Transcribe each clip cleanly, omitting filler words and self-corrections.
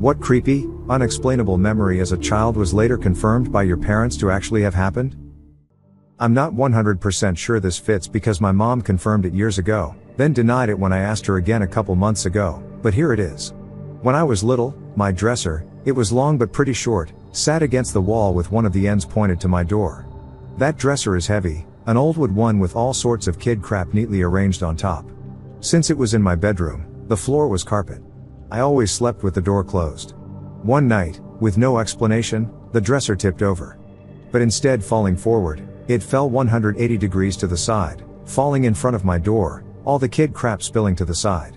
What creepy, unexplainable memory as a child was later confirmed by your parents to actually have happened? I'm not 100% sure this fits because my mom confirmed it years ago, then denied it when I asked her again a couple months ago, but here it is. When I was little, my dresser, it was long but pretty short, sat against the wall with one of the ends pointed to my door. That dresser is heavy, an old wood one with all sorts of kid crap neatly arranged on top. Since it was in my bedroom, the floor was carpet. I always slept with the door closed. One night, with no explanation, the dresser tipped over. But instead falling forward, it fell 180 degrees to the side, falling in front of my door, all the kid crap spilling to the side.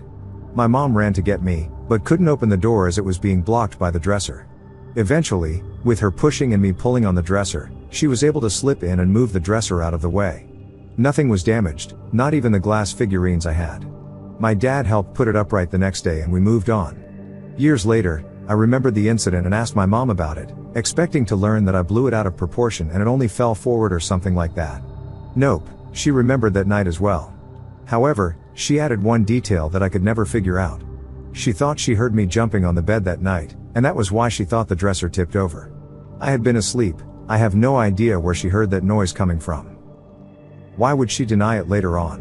My mom ran to get me, but couldn't open the door as it was being blocked by the dresser. Eventually, with her pushing and me pulling on the dresser, she was able to slip in and move the dresser out of the way. Nothing was damaged, not even the glass figurines I had. My dad helped put it upright the next day and we moved on. Years later, I remembered the incident and asked my mom about it, expecting to learn that I blew it out of proportion and it only fell forward or something like that. Nope, she remembered that night as well. However, she added one detail that I could never figure out. She thought she heard me jumping on the bed that night, and that was why she thought the dresser tipped over. I had been asleep. I have no idea where she heard that noise coming from. Why would she deny it later on?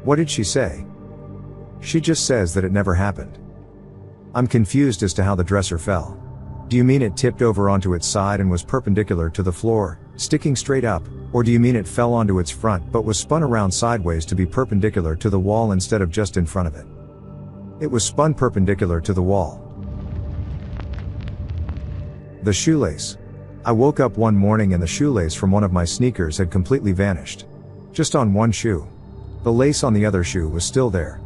What did she say? She just says that it never happened. I'm confused as to how the dresser fell. Do you mean it tipped over onto its side and was perpendicular to the floor, sticking straight up, or do you mean it fell onto its front but was spun around sideways to be perpendicular to the wall instead of just in front of it? It was spun perpendicular to the wall. The shoelace. I woke up one morning and the shoelace from one of my sneakers had completely vanished. Just on one shoe. The lace on the other shoe was still there.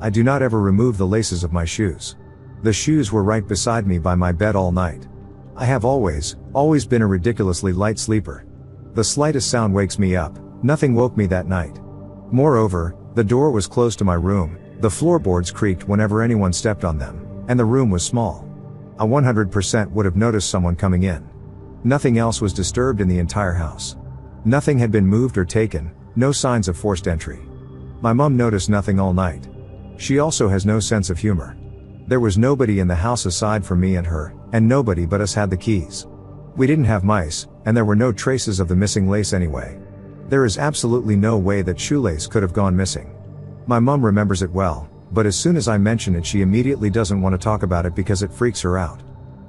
I do not ever remove the laces of my shoes. The shoes were right beside me by my bed all night. I have always been a ridiculously light sleeper. The slightest sound wakes me up. Nothing woke me that night. Moreover, the door was close to my room, the floorboards creaked whenever anyone stepped on them, and the room was small. I 100% would have noticed someone coming in. Nothing else was disturbed in the entire house. Nothing had been moved or taken, no signs of forced entry. My mom noticed nothing all night. She also has no sense of humor. There was nobody in the house aside from me and her, and nobody but us had the keys. We didn't have mice, and there were no traces of the missing lace anyway. There is absolutely no way that shoelace could have gone missing. My mom remembers it well, but as soon as I mention it she immediately doesn't want to talk about it because it freaks her out.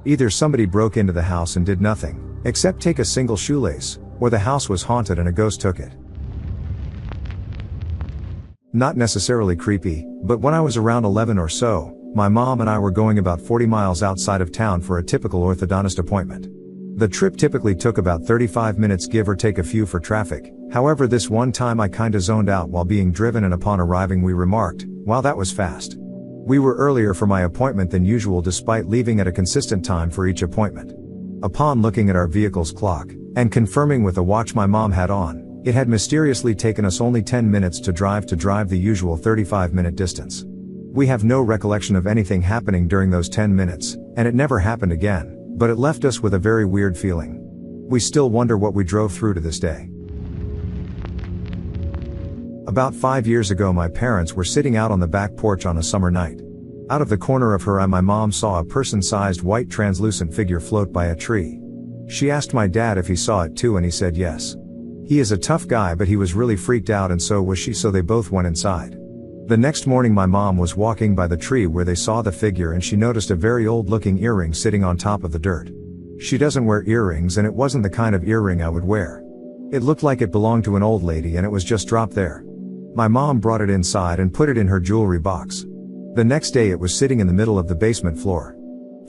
Either somebody broke into the house and did nothing, except take a single shoelace, or the house was haunted and a ghost took it. Not necessarily creepy, but when I was around 11 or so, my mom and I were going about 40 miles outside of town for a typical orthodontist appointment. The trip typically took about 35 minutes give or take a few for traffic, however this one time I kinda zoned out while being driven and upon arriving we remarked, "Wow, that was fast." We were earlier for my appointment than usual despite leaving at a consistent time for each appointment. Upon looking at our vehicle's clock, and confirming with the watch my mom had on, it had mysteriously taken us only 10 minutes to drive the usual 35-minute distance. We have no recollection of anything happening during those 10 minutes, and it never happened again, but it left us with a very weird feeling. We still wonder what we drove through to this day. About 5 years ago my parents were sitting out on the back porch on a summer night. Out of the corner of her eye my mom saw a person-sized white translucent figure float by a tree. She asked my dad if he saw it too and he said yes. He is a tough guy but he was really freaked out and so was she, so they both went inside. The next morning my mom was walking by the tree where they saw the figure and she noticed a very old looking earring sitting on top of the dirt. She doesn't wear earrings and it wasn't the kind of earring I would wear. It looked like it belonged to an old lady and it was just dropped there. My mom brought it inside and put it in her jewelry box. The next day it was sitting in the middle of the basement floor.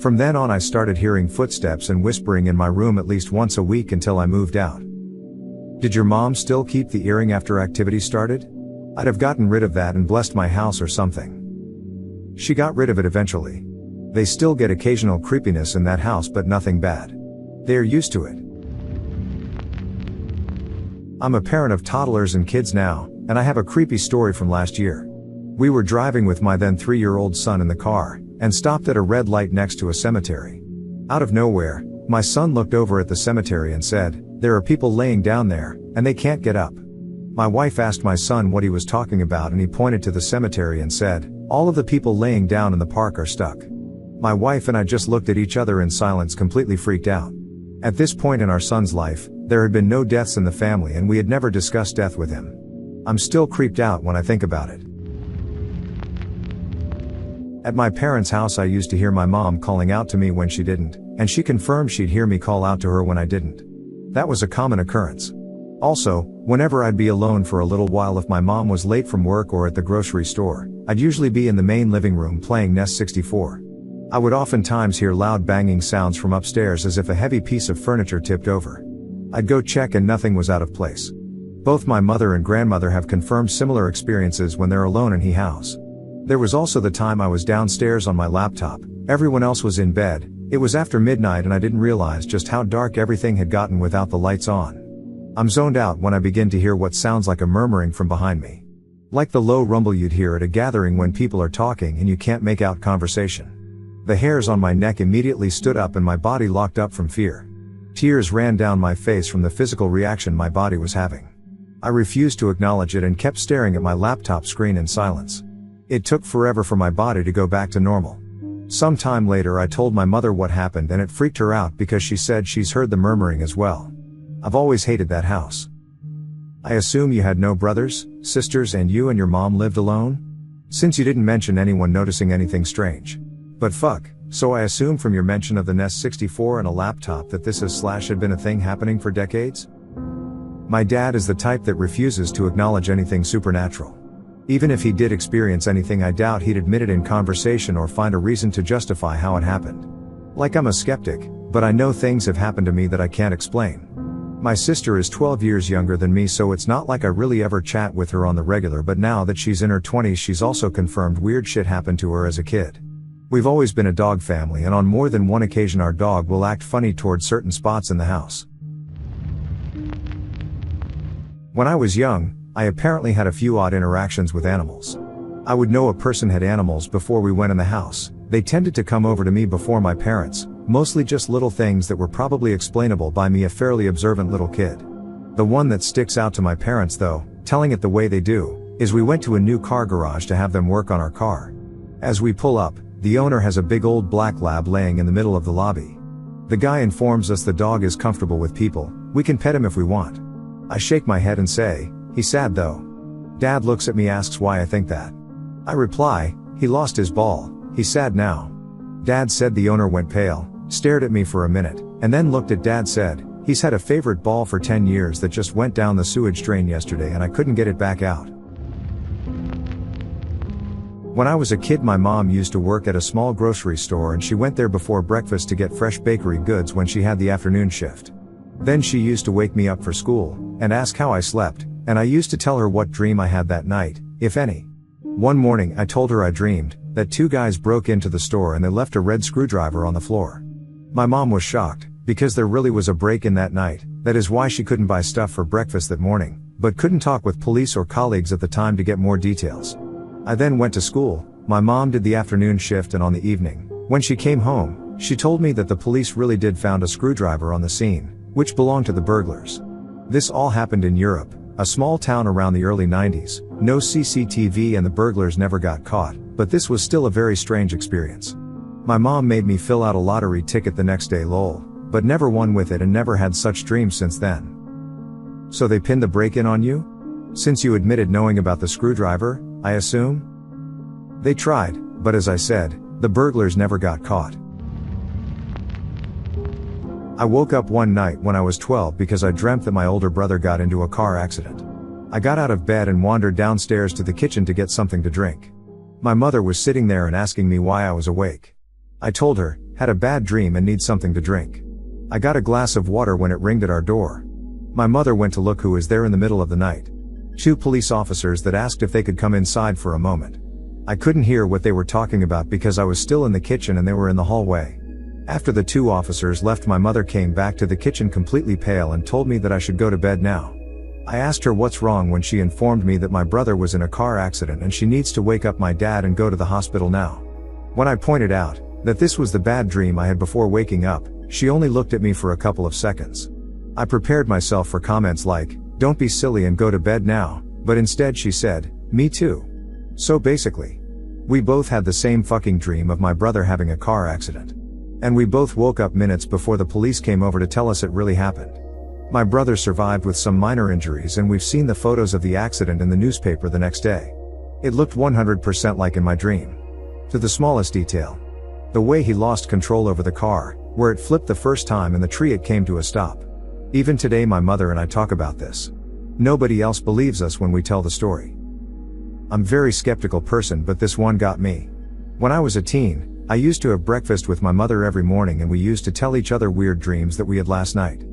From then on I started hearing footsteps and whispering in my room at least once a week until I moved out. Did your mom still keep the earring after activity started? I'd have gotten rid of that and blessed my house or something. She got rid of it eventually. They still get occasional creepiness in that house but nothing bad. They are used to it. I'm a parent of toddlers and kids now, and I have a creepy story from last year. We were driving with my then 3-year-old son in the car, and stopped at a red light next to a cemetery. Out of nowhere, my son looked over at the cemetery and said, "There are people laying down there, and they can't get up." My wife asked my son what he was talking about and he pointed to the cemetery and said, "All of the people laying down in the park are stuck." My wife and I just looked at each other in silence, completely freaked out. At this point in our son's life, there had been no deaths in the family and we had never discussed death with him. I'm still creeped out when I think about it. At my parents' house I used to hear my mom calling out to me when she didn't, and she confirmed she'd hear me call out to her when I didn't. That was a common occurrence. Also, whenever I'd be alone for a little while if my mom was late from work or at the grocery store, I'd usually be in the main living room playing NES 64. I would oftentimes hear loud banging sounds from upstairs as if a heavy piece of furniture tipped over. I'd go check and nothing was out of place. Both my mother and grandmother have confirmed similar experiences when they're alone in the house. There was also the time I was downstairs on my laptop, everyone else was in bed, it was after midnight and I didn't realize just how dark everything had gotten without the lights on. I'm zoned out when I begin to hear what sounds like a murmuring from behind me. Like the low rumble you'd hear at a gathering when people are talking and you can't make out conversation. The hairs on my neck immediately stood up and my body locked up from fear. Tears ran down my face from the physical reaction my body was having. I refused to acknowledge it and kept staring at my laptop screen in silence. It took forever for my body to go back to normal. Some time later I told my mother what happened and it freaked her out because she said she's heard the murmuring as well. I've always hated that house. I assume you had no brothers, sisters, and you and your mom lived alone? Since you didn't mention anyone noticing anything strange. But fuck, so I assume from your mention of the NES 64 and a laptop that this had been a thing happening for decades? My dad is the type that refuses to acknowledge anything supernatural. Even if he did experience anything, I doubt he'd admit it in conversation or find a reason to justify how it happened. Like I'm a skeptic, but I know things have happened to me that I can't explain. My sister is 12 years younger than me, so it's not like I really ever chat with her on the regular, but now that she's in her 20s she's also confirmed weird shit happened to her as a kid. We've always been a dog family and on more than one occasion our dog will act funny towards certain spots in the house. When I was young, I apparently had a few odd interactions with animals. I would know a person had animals before we went in the house. They tended to come over to me before my parents, mostly just little things that were probably explainable by me, a fairly observant little kid. The one that sticks out to my parents though, telling it the way they do, is we went to a new car garage to have them work on our car. As we pull up, the owner has a big old black lab laying in the middle of the lobby. The guy informs us the dog is comfortable with people, we can pet him if we want. I shake my head and say, he's sad though. Dad looks at me, asks why I think that. I reply, he lost his ball, he's sad now. Dad said the owner went pale, stared at me for a minute, and then looked at Dad, said, he's had a favorite ball for 10 years that just went down the sewage drain yesterday and I couldn't get it back out. When I was a kid my mom used to work at a small grocery store and she went there before breakfast to get fresh bakery goods when she had the afternoon shift. Then she used to wake me up for school, and ask how I slept, and I used to tell her what dream I had that night, if any. One morning I told her I dreamed that two guys broke into the store and they left a red screwdriver on the floor. My mom was shocked, because there really was a break-in that night, that is why she couldn't buy stuff for breakfast that morning, but couldn't talk with police or colleagues at the time to get more details. I then went to school, my mom did the afternoon shift, and on the evening, when she came home, she told me that the police really did found a screwdriver on the scene, which belonged to the burglars. This all happened in Europe, a small town around the early 90s, no CCTV and the burglars never got caught, but this was still a very strange experience. My mom made me fill out a lottery ticket the next day lol, but never won with it and never had such dreams since then. So they pinned the break-in on you? Since you admitted knowing about the screwdriver, I assume? They tried, but as I said, the burglars never got caught. I woke up one night when I was 12 because I dreamt that my older brother got into a car accident. I got out of bed and wandered downstairs to the kitchen to get something to drink. My mother was sitting there and asking me why I was awake. I told her, had a bad dream and need something to drink. I got a glass of water when it ringed at our door. My mother went to look who was there in the middle of the night. Two police officers that asked if they could come inside for a moment. I couldn't hear what they were talking about because I was still in the kitchen and they were in the hallway. After the two officers left, my mother came back to the kitchen completely pale and told me that I should go to bed now. I asked her what's wrong when she informed me that my brother was in a car accident and she needs to wake up my dad and go to the hospital now. When I pointed out that this was the bad dream I had before waking up, she only looked at me for a couple of seconds. I prepared myself for comments like, don't be silly and go to bed now, but instead she said, me too. So basically, We both had the same fucking dream of my brother having a car accident. And we both woke up minutes before the police came over to tell us it really happened. My brother survived with some minor injuries, and we've seen the photos of the accident in the newspaper the next day. It looked 100% like in my dream. To the smallest detail. The way he lost control over the car, where it flipped the first time and the tree it came to a stop. Even today my mother and I talk about this. Nobody else believes us when we tell the story. I'm a very skeptical person, but this one got me. When I was a teen, I used to have breakfast with my mother every morning, and we used to tell each other weird dreams that we had last night.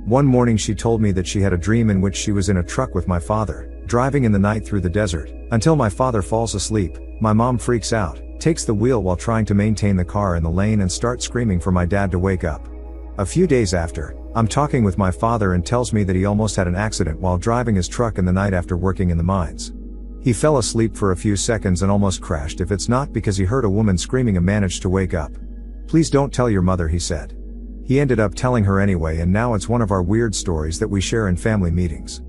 One morning she told me that she had a dream in which she was in a truck with my father, driving in the night through the desert, until my father falls asleep. My mom freaks out, takes the wheel while trying to maintain the car in the lane, and starts screaming for my dad to wake up. A few days after, I'm talking with my father and tells me that he almost had an accident while driving his truck in the night after working in the mines. He fell asleep for a few seconds and almost crashed if it's not because he heard a woman screaming and managed to wake up. Please don't tell your mother, he said. He ended up telling her anyway, and now it's one of our weird stories that we share in family meetings.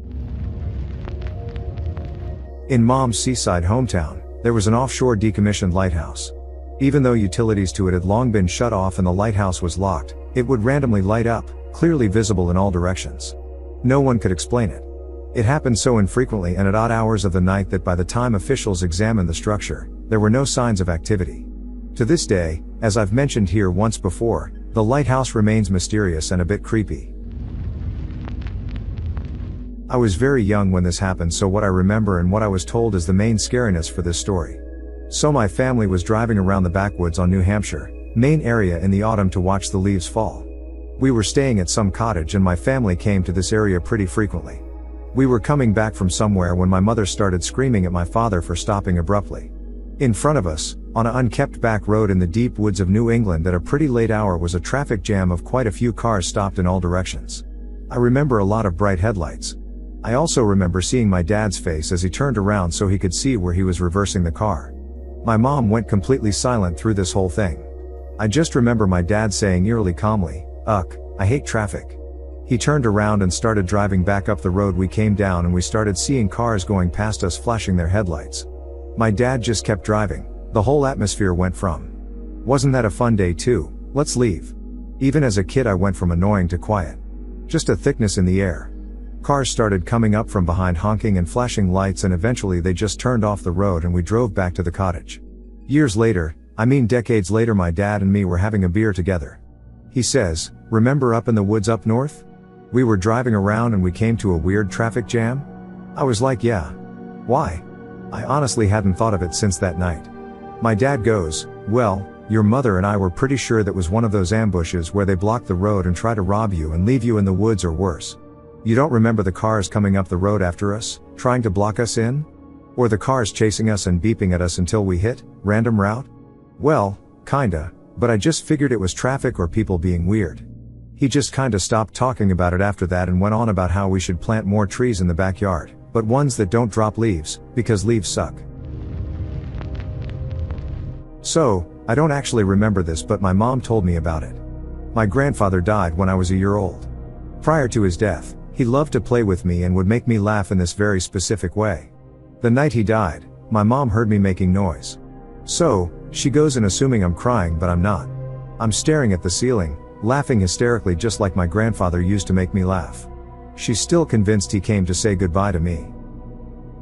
In Mom's seaside hometown, there was an offshore decommissioned lighthouse. Even though utilities to it had long been shut off and the lighthouse was locked, it would randomly light up, clearly visible in all directions. No one could explain it. It happened so infrequently and at odd hours of the night that by the time officials examined the structure, there were no signs of activity. To this day, as I've mentioned here once before, the lighthouse remains mysterious and a bit creepy. I was very young when this happened, so what I remember and what I was told is the main scariness for this story. So my family was driving around the backwoods on New Hampshire, Maine area in the autumn to watch the leaves fall. We were staying at some cottage and my family came to this area pretty frequently. We were coming back from somewhere when my mother started screaming at my father for stopping abruptly. In front of us, on an unkept back road in the deep woods of New England at a pretty late hour, was a traffic jam of quite a few cars stopped in all directions. I remember a lot of bright headlights. I also remember seeing my dad's face as he turned around so he could see where he was reversing the car. My mom went completely silent through this whole thing. I just remember my dad saying eerily calmly, "Ugh, I hate traffic." He turned around and started driving back up the road we came down, and we started seeing cars going past us flashing their headlights. My dad just kept driving. The whole atmosphere went from, "Wasn't that a fun day too? Let's leave." Even as a kid I went from annoying to quiet. Just a thickness in the air. Cars started coming up from behind honking and flashing lights, and eventually they just turned off the road and we drove back to the cottage. Years later, I mean decades later, my dad and me were having a beer together. He says, "Remember up in the woods up north? We were driving around and we came to a weird traffic jam?" I was like, "Yeah. Why?" I honestly hadn't thought of it since that night. My dad goes, "Well, your mother and I were pretty sure that was one of those ambushes where they block the road and try to rob you and leave you in the woods or worse. You don't remember the cars coming up the road after us, trying to block us in? Or the cars chasing us and beeping at us until we hit random route?" Well, kinda, but I just figured it was traffic or people being weird. He just kinda stopped talking about it after that and went on about how we should plant more trees in the backyard, but ones that don't drop leaves, because leaves suck. So, I don't actually remember this, but my mom told me about it. My grandfather died when I was a year old. Prior to his death, he loved to play with me and would make me laugh in this very specific way. The night he died, my mom heard me making noise. So, she goes in assuming I'm crying, but I'm not. I'm staring at the ceiling, laughing hysterically just like my grandfather used to make me laugh. She's still convinced he came to say goodbye to me.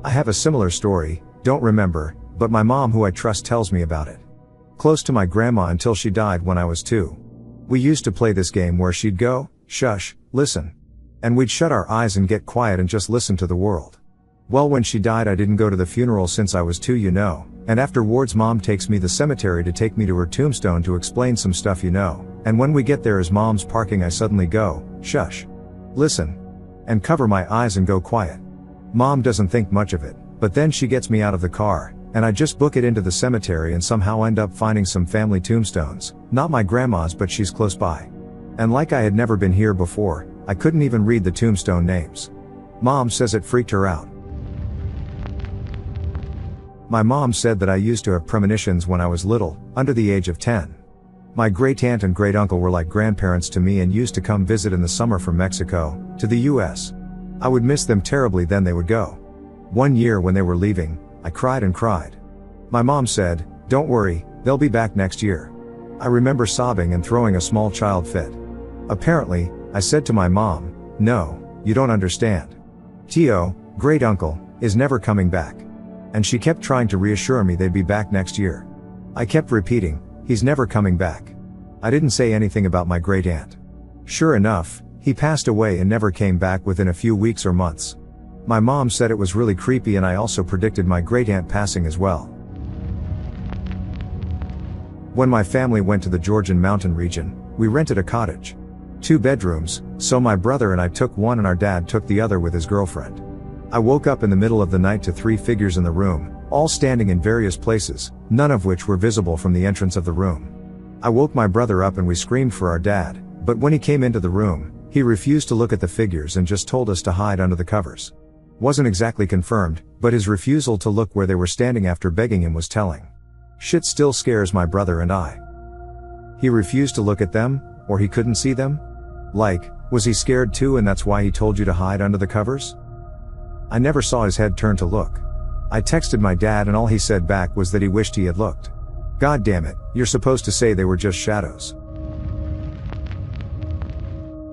I have a similar story, don't remember, but my mom, who I trust, tells me about it. Close to my grandma until she died when I was 2. We used to play this game where she'd go, "Shush, listen." And we'd shut our eyes and get quiet and just listen to the world. Well, when she died I didn't go to the funeral since I was 2, you know, and afterwards mom takes me to the cemetery to take me to her tombstone to explain some stuff, you know, and when we get there as mom's parking I suddenly go, "Shush. Listen." And cover my eyes and go quiet. Mom doesn't think much of it, but then she gets me out of the car, and I just book it into the cemetery and somehow end up finding some family tombstones, not my grandma's but she's close by. And like I had never been here before, I couldn't even read the tombstone names. Mom says it freaked her out. My mom said that I used to have premonitions when I was little, under the age of 10. My great aunt and great uncle were like grandparents to me and used to come visit in the summer from Mexico, to the US. I would miss them terribly, then they would go. One year when they were leaving, I cried and cried. My mom said, Don't worry, they'll be back next year. I remember sobbing and throwing a small child fit. Apparently, I said to my mom, "No, you don't understand. Tio, great uncle, is never coming back." And she kept trying to reassure me they'd be back next year. I kept repeating, "He's never coming back." I didn't say anything about my great aunt. Sure enough, he passed away and never came back within a few weeks or months. My mom said it was really creepy, and I also predicted my great aunt passing as well. When my family went to the Georgian mountain region, we rented a cottage. 2 bedrooms, so my brother and I took one and our dad took the other with his girlfriend. I woke up in the middle of the night to 3 figures in the room, all standing in various places, none of which were visible from the entrance of the room. I woke my brother up and we screamed for our dad, but when he came into the room, he refused to look at the figures and just told us to hide under the covers. Wasn't exactly confirmed, but his refusal to look where they were standing after begging him was telling. Shit still scares my brother and I. He refused to look at them, or he couldn't see them? Like, was he scared too and that's why he told you to hide under the covers? I never saw his head turn to look. I texted my dad and all he said back was that he wished he had looked. God damn it, you're supposed to say they were just shadows.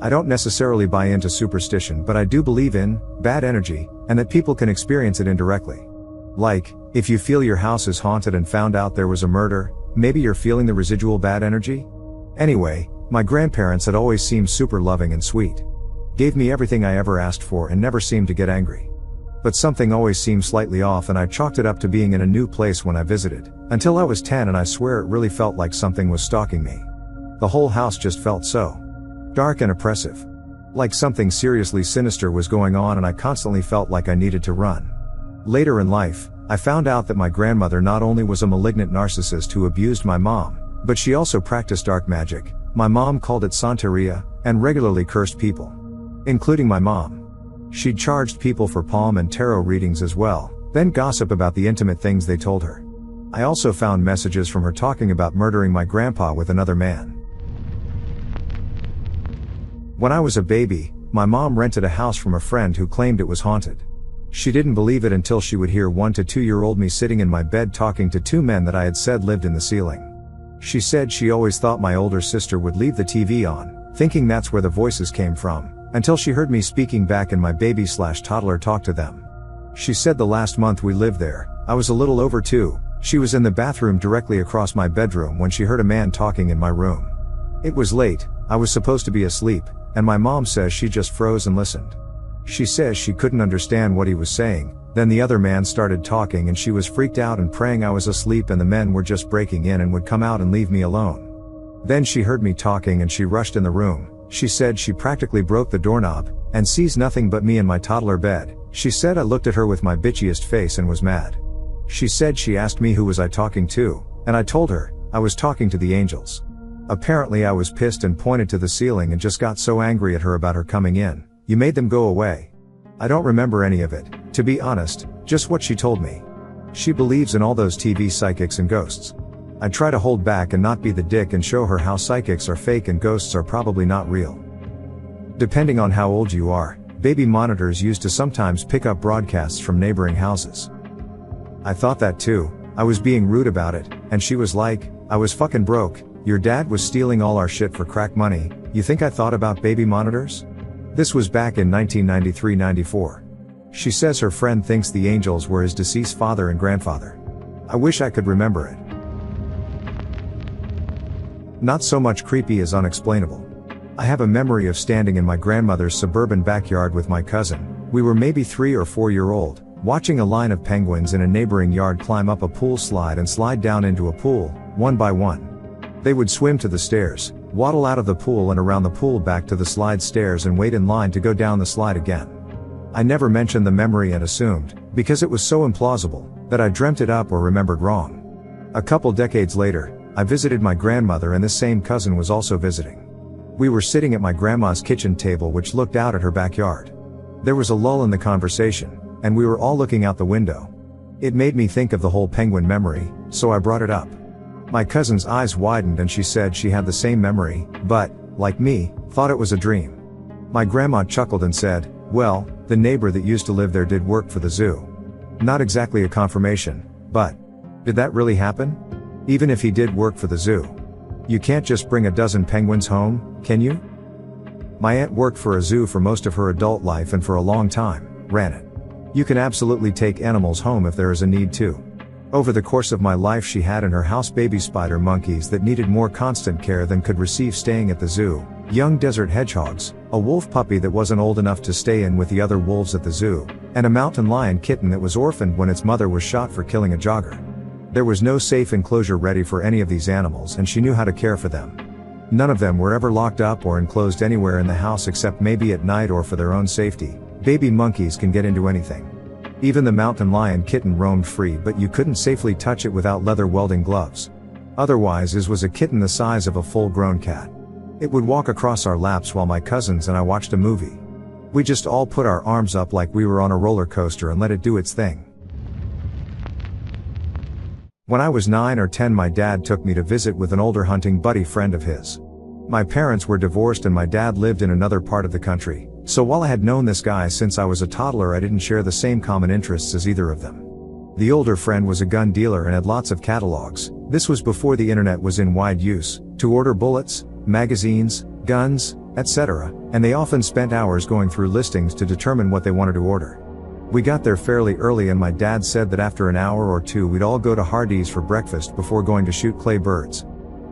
I don't necessarily buy into superstition, but I do believe in bad energy, and that people can experience it indirectly. Like, if you feel your house is haunted and found out there was a murder, maybe you're feeling the residual bad energy? Anyway, my grandparents had always seemed super loving and sweet. Gave me everything I ever asked for and never seemed to get angry. But something always seemed slightly off, and I chalked it up to being in a new place when I visited, until I was 10, and I swear it really felt like something was stalking me. The whole house just felt so dark and oppressive. Like something seriously sinister was going on, and I constantly felt like I needed to run. Later in life, I found out that my grandmother not only was a malignant narcissist who abused my mom, but she also practiced dark magic. My mom called it Santeria, and regularly cursed people. Including my mom. She'd charged people for palm and tarot readings as well, then gossip about the intimate things they told her. I also found messages from her talking about murdering my grandpa with another man. When I was a baby, my mom rented a house from a friend who claimed it was haunted. She didn't believe it until she would hear 1 to 2-year-old me sitting in my bed talking to 2 men that I had said lived in the ceiling. She said she always thought my older sister would leave the TV on, thinking that's where the voices came from, until she heard me speaking back and my baby/toddler talk to them. She said the last month we lived there, I was a little over 2, she was in the bathroom directly across my bedroom when she heard a man talking in my room. It was late, I was supposed to be asleep, and my mom says she just froze and listened. She says she couldn't understand what he was saying, then the other man started talking and she was freaked out and praying I was asleep and the men were just breaking in and would come out and leave me alone. Then she heard me talking and she rushed in the room. She said she practically broke the doorknob, and sees nothing but me in my toddler bed. She said I looked at her with my bitchiest face and was mad. She said she asked me who was I talking to, and I told her, I was talking to the angels. Apparently I was pissed and pointed to the ceiling and just got so angry at her about her coming in. You made them go away. I don't remember any of it, to be honest, just what she told me. She believes in all those TV psychics and ghosts. I try to hold back and not be the dick and show her how psychics are fake and ghosts are probably not real. Depending on how old you are, baby monitors used to sometimes pick up broadcasts from neighboring houses. I thought that too. I was being rude about it, and she was like, I was fucking broke, your dad was stealing all our shit for crack money, you think I thought about baby monitors? This was back in 1993-94. She says her friend thinks the angels were his deceased father and grandfather. I wish I could remember it. Not so much creepy as unexplainable. I have a memory of standing in my grandmother's suburban backyard with my cousin. We were maybe 3 or 4-year-old, watching a line of penguins in a neighboring yard climb up a pool slide and slide down into a pool, one by one. They would swim to the stairs, waddle out of the pool and around the pool back to the slide stairs and wait in line to go down the slide again. I never mentioned the memory and assumed, because it was so implausible, that I dreamt it up or remembered wrong. A couple decades later, I visited my grandmother and this same cousin was also visiting. We were sitting at my grandma's kitchen table which looked out at her backyard. There was a lull in the conversation, and we were all looking out the window. It made me think of the whole penguin memory, so I brought it up. My cousin's eyes widened and she said she had the same memory, but, like me, thought it was a dream. My grandma chuckled and said, well, the neighbor that used to live there did work for the zoo. Not exactly a confirmation, but did that really happen? Even if he did work for the zoo. You can't just bring a dozen penguins home, can you? My aunt worked for a zoo for most of her adult life and for a long time, ran it. You can absolutely take animals home if there is a need to. Over the course of my life she had in her house baby spider monkeys that needed more constant care than could receive staying at the zoo, young desert hedgehogs, a wolf puppy that wasn't old enough to stay in with the other wolves at the zoo, and a mountain lion kitten that was orphaned when its mother was shot for killing a jogger. There was no safe enclosure ready for any of these animals and she knew how to care for them. None of them were ever locked up or enclosed anywhere in the house except maybe at night or for their own safety. Baby monkeys can get into anything. Even the mountain lion kitten roamed free, but you couldn't safely touch it without leather welding gloves. Otherwise, it was a kitten the size of a full-grown cat. It would walk across our laps while my cousins and I watched a movie. We just all put our arms up like we were on a roller coaster and let it do its thing. When I was 9 or 10, my dad took me to visit with an older hunting buddy friend of his. My parents were divorced and my dad lived in another part of the country, so while I had known this guy since I was a toddler, I didn't share the same common interests as either of them. The older friend was a gun dealer and had lots of catalogs. This was before the internet was in wide use, to order bullets, magazines, guns, etc., and they often spent hours going through listings to determine what they wanted to order. We got there fairly early and my dad said that after an hour or two we'd all go to Hardee's for breakfast before going to shoot clay birds.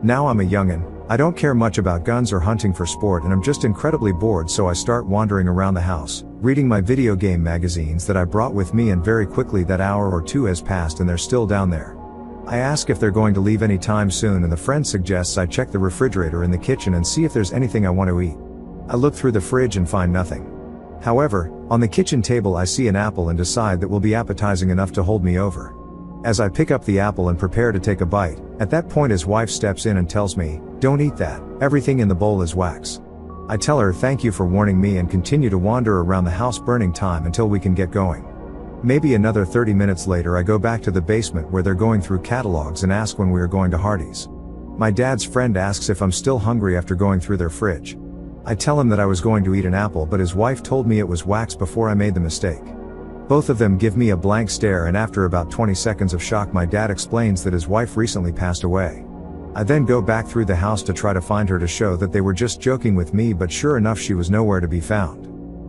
Now I'm a youngin', I don't care much about guns or hunting for sport and I'm just incredibly bored, so I start wandering around the house, reading my video game magazines that I brought with me, and very quickly that hour or two has passed and they're still down there. I ask if they're going to leave any time soon and the friend suggests I check the refrigerator in the kitchen and see if there's anything I want to eat. I look through the fridge and find nothing. However, on the kitchen table I see an apple and decide that will be appetizing enough to hold me over. As I pick up the apple and prepare to take a bite, at that point his wife steps in and tells me, "Don't eat that, everything in the bowl is wax." I tell her thank you for warning me and continue to wander around the house burning time until we can get going. Maybe another 30 minutes later I go back to the basement where they're going through catalogs and ask when we are going to Hardee's. My dad's friend asks if I'm still hungry after going through their fridge. I tell him that I was going to eat an apple, but his wife told me it was wax before I made the mistake. Both of them give me a blank stare and after about 20 seconds of shock my dad explains that his wife recently passed away. I then go back through the house to try to find her to show that they were just joking with me, but sure enough she was nowhere to be found.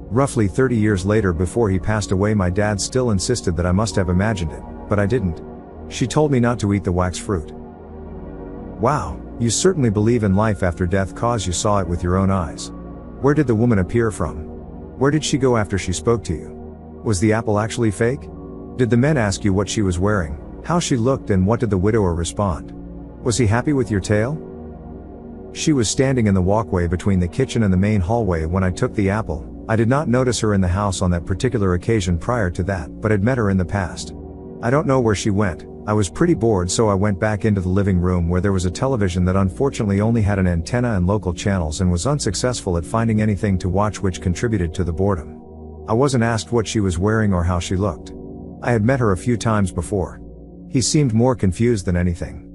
Roughly 30 years later, before he passed away, my dad still insisted that I must have imagined it, but I didn't. She told me not to eat the wax fruit. Wow, you certainly believe in life after death cause you saw it with your own eyes. Where did the woman appear from? Where did she go after she spoke to you? Was the apple actually fake? Did the men ask you what she was wearing, how she looked, and what did the widower respond? Was he happy with your tale? She was standing in the walkway between the kitchen and the main hallway when I took the apple. I did not notice her in the house on that particular occasion prior to that, but had met her in the past. I don't know where she went. I was pretty bored, so I went back into the living room where there was a television that unfortunately only had an antenna and local channels and was unsuccessful at finding anything to watch, which contributed to the boredom. I wasn't asked what she was wearing or how she looked. I had met her a few times before. He seemed more confused than anything.